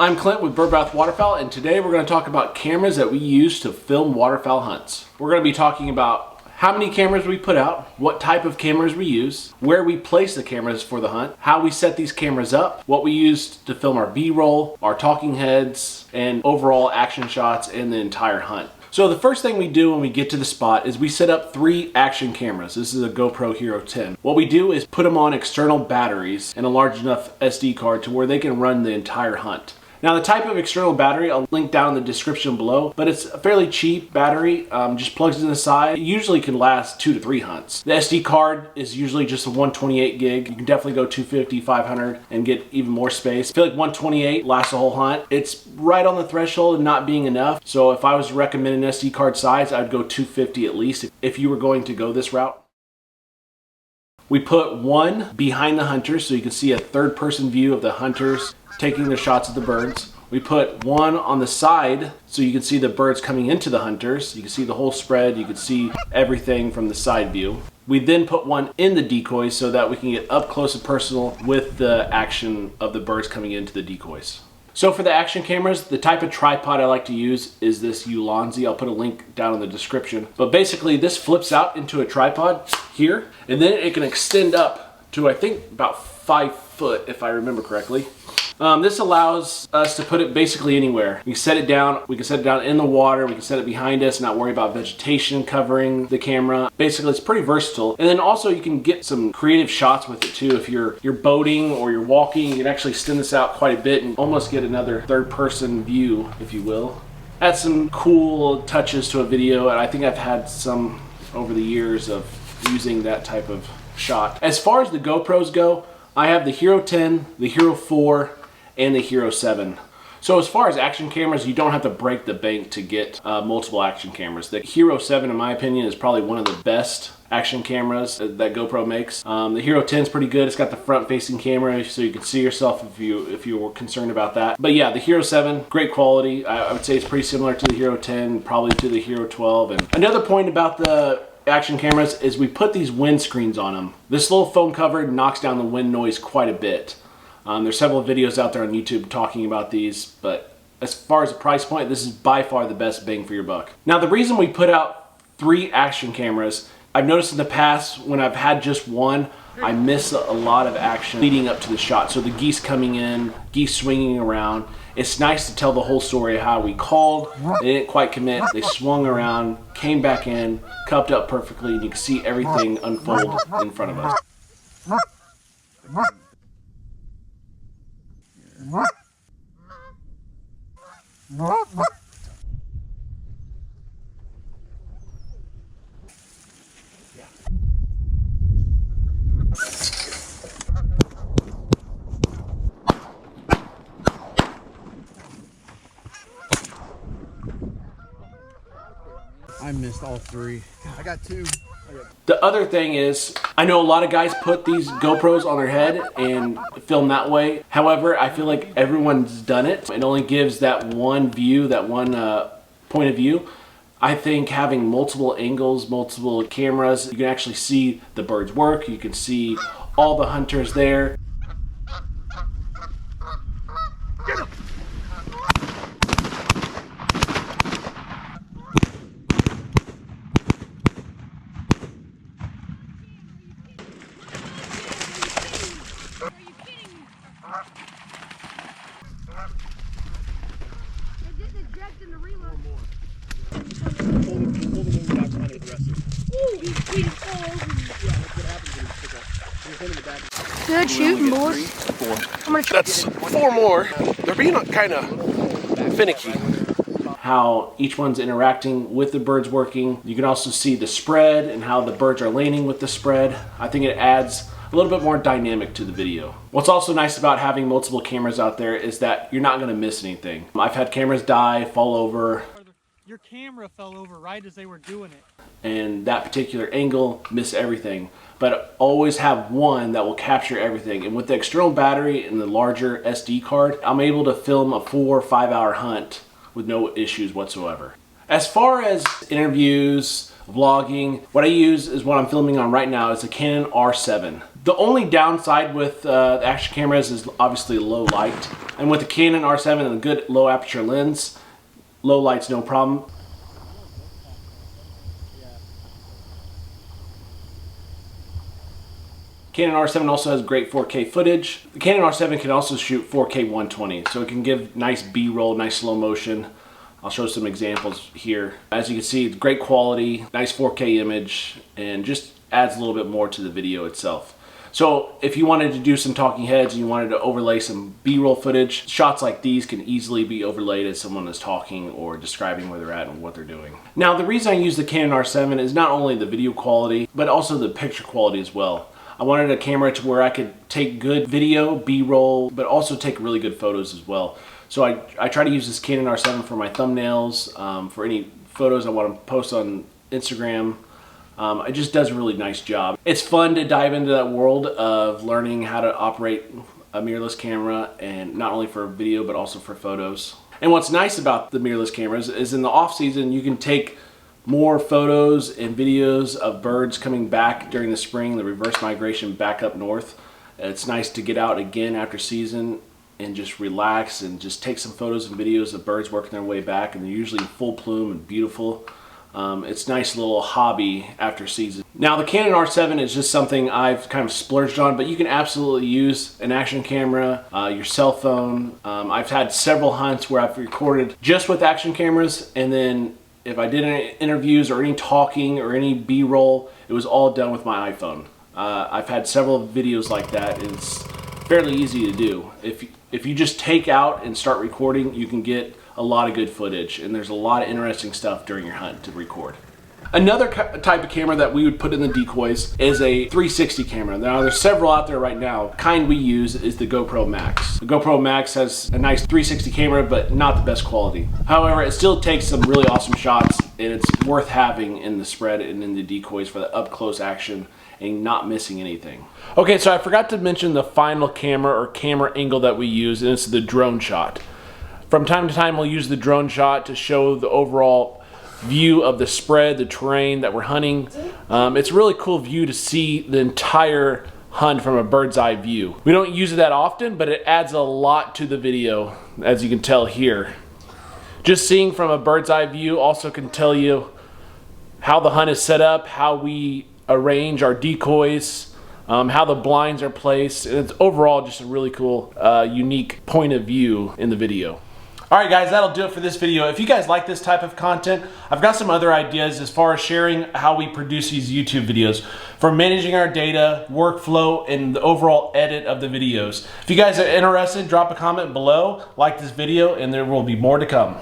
I'm Clint with Birdbath Waterfowl, and today we're going to talk about cameras that we use to film waterfowl hunts. We're going to be talking about how many cameras we put out, what type of cameras we use, where we place the cameras for the hunt, how we set these cameras up, what we use to film our B-roll, our talking heads, and overall action shots in the entire hunt. So the first thing we do when we get to the spot is we set up 3 action cameras. This is a GoPro Hero 10. What we do is put them on external batteries and a large enough SD card to where they can run the entire hunt. Now the type of external battery I'll link down in the description below, but it's a fairly cheap battery, just plugs in the side. It usually can last 2 to 3 hunts. The SD card is usually just a 128 gig. You can definitely go 250, 500 and get even more space. I feel like 128 lasts the whole hunt. It's right on the threshold of not being enough. So if I was to recommend an SD card size, I'd go 250 at least if you were going to go this route. We put one behind the hunters so you can see a third person view of the hunters taking their shots at the birds. We put one on the side so you can see the birds coming into the hunters. You can see the whole spread. You can see everything from the side view. We then put one in the decoys so that we can get up close and personal with the action of the birds coming into the decoys. So for the action cameras, the type of tripod I like to use is this Ulanzi. I'll put a link down in the description. But basically this flips out into a tripod here, and then it can extend up to I think about 5 foot if I remember correctly. This allows us to put it basically anywhere. We set it down, we can set it down in the water, we can set it behind us, not worry about vegetation covering the camera. Basically it's pretty versatile. And then also you can get some creative shots with it too. If you're boating or you're walking, you can actually extend this out quite a bit and almost get another third person view, if you will. Add some cool touches to a video, and I think I've had some over the years of using that type of shot. As far as the GoPros go, I have the Hero 10, the Hero 4, and the Hero 7. So as far as action cameras, you don't have to break the bank to get multiple action cameras. The Hero 7, in my opinion, is probably one of the best action cameras that GoPro makes. The Hero 10 is pretty good. It's got the front-facing camera, so you can see yourself if you were concerned about that. But yeah, the Hero 7, great quality. I would say it's pretty similar to the Hero 10, probably to the Hero 12. And another point about the action cameras is we put these wind screens on them. This little foam cover knocks down the wind noise quite a bit. There's several videos out there on YouTube talking about these, but as far as the price point, this is by far the best bang for your buck. Now the reason we put out 3 action cameras, I've noticed in the past when I've had just one, I miss a lot of action leading up to the shot. So the geese coming in, geese swinging around. It's nice to tell the whole story of how we called, they didn't quite commit, they swung around, came back in, cupped up perfectly, and you can see everything unfold in front of us. I missed all 3. I got 2. The other thing is, I know a lot of guys put these GoPros on their head and film that way. However, I feel like everyone's done it. It only gives that one view, that one point of view. I think having multiple angles, multiple cameras, you can actually see the birds work. You can see all the hunters there. Get him! Good shooting, boys. 4. That's 4 more. They're being kind of finicky. How each one's interacting with the birds working. You can also see the spread and how the birds are laning with the spread. I think it adds a little bit more dynamic to the video. What's also nice about having multiple cameras out there is that you're not going to miss anything. I've had cameras die, fall over. Your camera fell over right as they were doing it. And that particular angle, miss everything. But always have one that will capture everything. And with the external battery and the larger SD card, I'm able to film a 4 or 5 hour hunt with no issues whatsoever. As far as interviews, vlogging, what I use is what I'm filming on right now. It's a Canon R7. The only downside with the action cameras is obviously low light. And with the Canon R7 and a good low aperture lens, low light's no problem. Canon R7 also has great 4K footage. The Canon R7 can also shoot 4K 120, so it can give nice B-roll, nice slow motion. I'll show some examples here. As you can see, it's great quality, nice 4K image, and just adds a little bit more to the video itself. So if you wanted to do some talking heads and you wanted to overlay some B-roll footage, shots like these can easily be overlaid as someone is talking or describing where they're at and what they're doing. Now, the reason I use the Canon R7 is not only the video quality, but also the picture quality as well. I wanted a camera to where I could take good video, B-roll, but also take really good photos as well. So I try to use this Canon R7 for my thumbnails, for any photos I want to post on Instagram. It just does a really nice job. It's fun to dive into that world of learning how to operate a mirrorless camera, and not only for video but also for photos. And what's nice about the mirrorless cameras is in the off season you can take more photos and videos of birds coming back during the spring, the reverse migration back up north. It's nice to get out again after season and just relax and just take some photos and videos of birds working their way back, and they're usually in full plume and beautiful. It's a nice little hobby after season. Now, the Canon R7 is just something I've kind of splurged on, but you can absolutely use an action camera, your cell phone. I've had several hunts where I've recorded just with action cameras, and then if I did any interviews or any talking or any B-roll, it was all done with my iPhone. I've had several videos like that. It's fairly easy to do. If you just take out and start recording, you can get a lot of good footage, and there's a lot of interesting stuff during your hunt to record. Another type of camera that we would put in the decoys is a 360 camera. Now, there's several out there right now. The kind we use is the GoPro Max. The GoPro Max has a nice 360 camera, but not the best quality. However, it still takes some really awesome shots, and it's worth having in the spread and in the decoys for the up-close action and not missing anything. Okay, so I forgot to mention the final camera or camera angle that we use, and it's the drone shot. From time to time, we'll use the drone shot to show the overall view of the spread, the terrain that we're hunting. It's a really cool view to see the entire hunt from a bird's eye view. We don't use it that often, but it adds a lot to the video, as you can tell here. Just seeing from a bird's eye view also can tell you how the hunt is set up, how we arrange our decoys, how the blinds are placed. It's overall just a really cool, unique point of view in the video. Alright guys, that'll do it for this video. If you guys like this type of content, I've got some other ideas as far as sharing how we produce these YouTube videos, for managing our data, workflow, and the overall edit of the videos. If you guys are interested, drop a comment below, like this video, and there will be more to come.